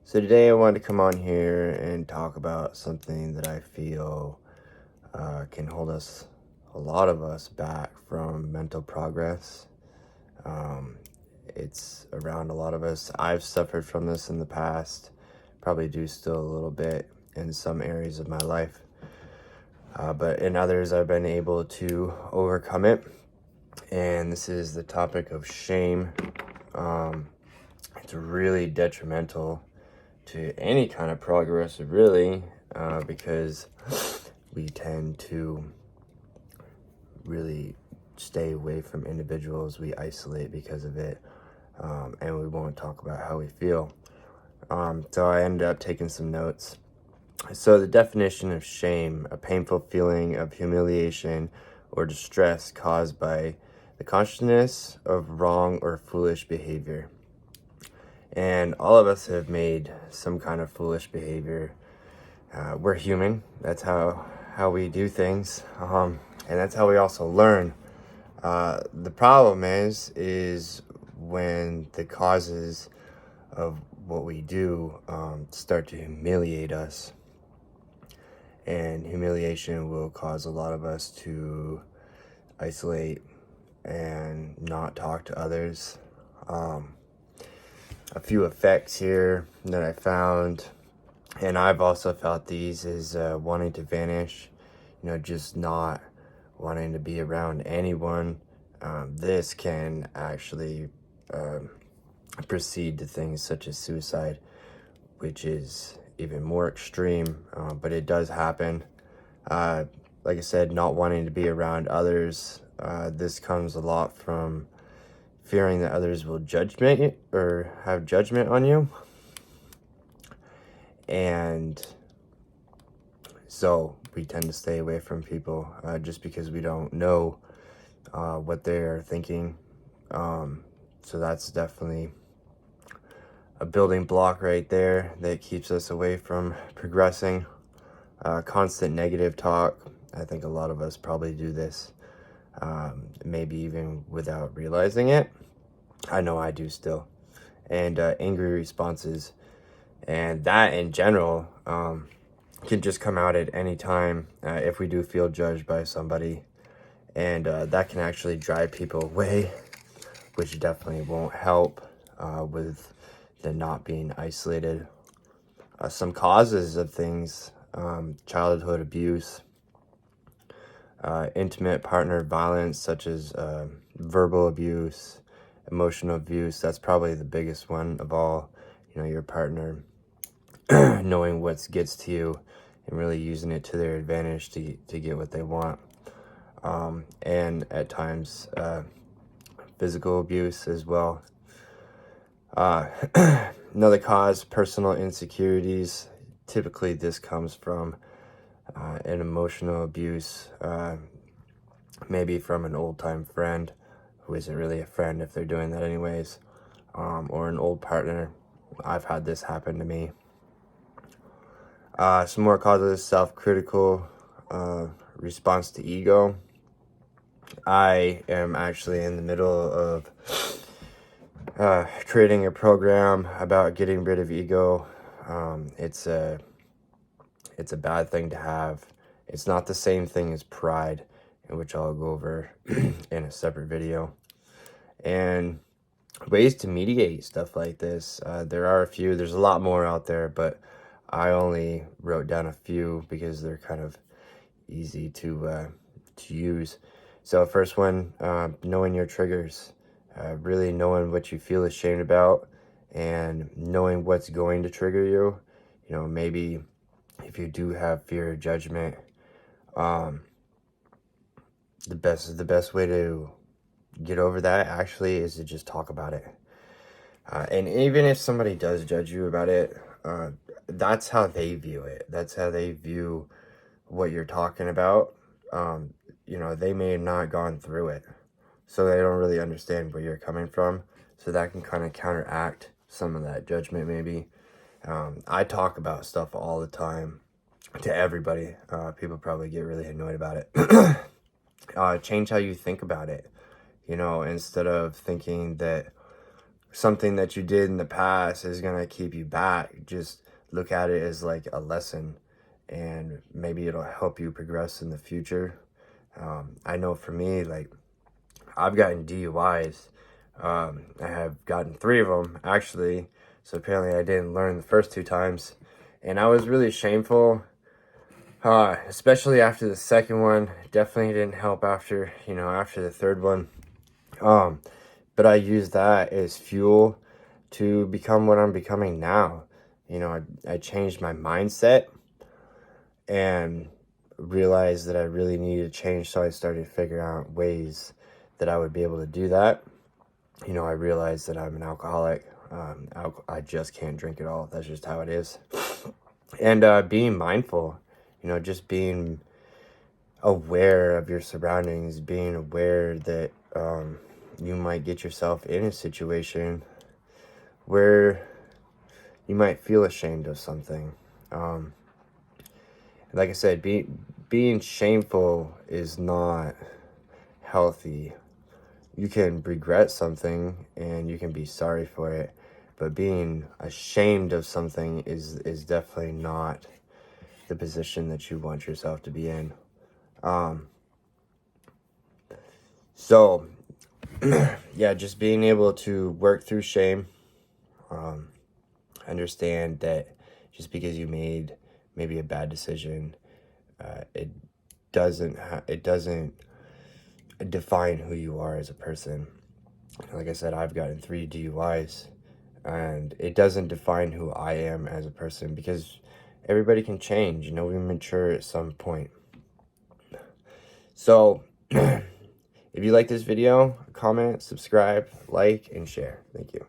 So today I wanted to come on here and talk about something that I feel can hold a lot of us back from mental progress. Um, it's around a lot of us. I've suffered from this in the past, probably do still a little bit in some areas of my life. But in others, I've been able to overcome it. And this is the topic of shame. It's really detrimental to any kind of progress, really, because we tend to really stay away from individuals. We isolate because of it, and we won't talk about how we feel. So I ended up taking some notes. So the definition of shame: a painful feeling of humiliation or distress caused by the consciousness of wrong or foolish behavior. And all of us have made some kind of foolish behavior. We're human. That's how we do things, and that's how we also learn. The problem is when the causes of what we do start to humiliate us, and humiliation will cause a lot of us to isolate and not talk to others. A few effects here that I found, and I've also felt these, is wanting to vanish, just not wanting to be around anyone. This can actually proceed to things such as suicide, which is even more extreme, but it does happen. Like I said, not wanting to be around others. This comes a lot from fearing that others will judge me or have judgment on you. And so we tend to stay away from people just because we don't know what they're thinking. So that's definitely a building block right there that keeps us away from progressing. Constant negative talk. I think a lot of us probably do this, maybe even without realizing it. I know I do still. And angry responses. And that in general can just come out at any time if we do feel judged by somebody. And that can actually drive people away, which definitely won't help with the not being isolated. Some causes of things: childhood abuse, intimate partner violence, such as verbal abuse, emotional abuse. That's probably the biggest one of all. Your partner knowing what gets to you and really using it to their advantage to get what they want. And at times, physical abuse as well. Another cause: personal insecurities. Typically, this comes from an emotional abuse, maybe from an old-time friend who isn't really a friend if they're doing that anyways, or an old partner. I've had this happen to me. Some more causes: self-critical response to ego. I am actually in the middle of creating a program about getting rid of ego. It's a bad thing to have. It's not the same thing as pride, in which I'll go over in a separate video. And ways to mediate stuff like this. There are a few. There's a lot more out there, but I only wrote down a few because they're kind of easy to use. So first one, knowing your triggers. Really knowing what you feel ashamed about and knowing what's going to trigger you. Maybe if you do have fear of judgment, the best way to get over that actually is to just talk about it. And even if somebody does judge you about it, that's how they view it. That's how they view what you're talking about. They may have not gone through it, so they don't really understand where you're coming from. So that can kind of counteract some of that judgment maybe. I talk about stuff all the time to everybody. People probably get really annoyed about it. Change how you think about it. Instead of thinking that something that you did in the past is going to keep you back. Just look at it as like a lesson, and maybe it'll help you progress in the future. I know for me, like, I've gotten DUIs. I have gotten 3 of them, actually. So apparently I didn't learn the first 2 times. And I was really shameful, especially after the second one. Definitely didn't help after, after the third one. But I used that as fuel to become what I'm becoming now. I changed my mindset and realized that I really needed to change, so I started figuring out ways that I would be able to do that. I realized that I'm an alcoholic. I just can't drink at all. That's just how it is. And being mindful, just being aware of your surroundings, being aware that you might get yourself in a situation where you might feel ashamed of something. Like I said, being shameful is not healthy. You can regret something and you can be sorry for it, but being ashamed of something is definitely not the position that you want yourself to be in. So yeah, just being able to work through shame, understand that just because you made maybe a bad decision, it doesn't define who you are as a person. Like I said, I've gotten 3 DUIs, and it doesn't define who I am as a person, because everybody can change. We mature at some point. So if you like this video, comment, subscribe, like, and share. Thank you.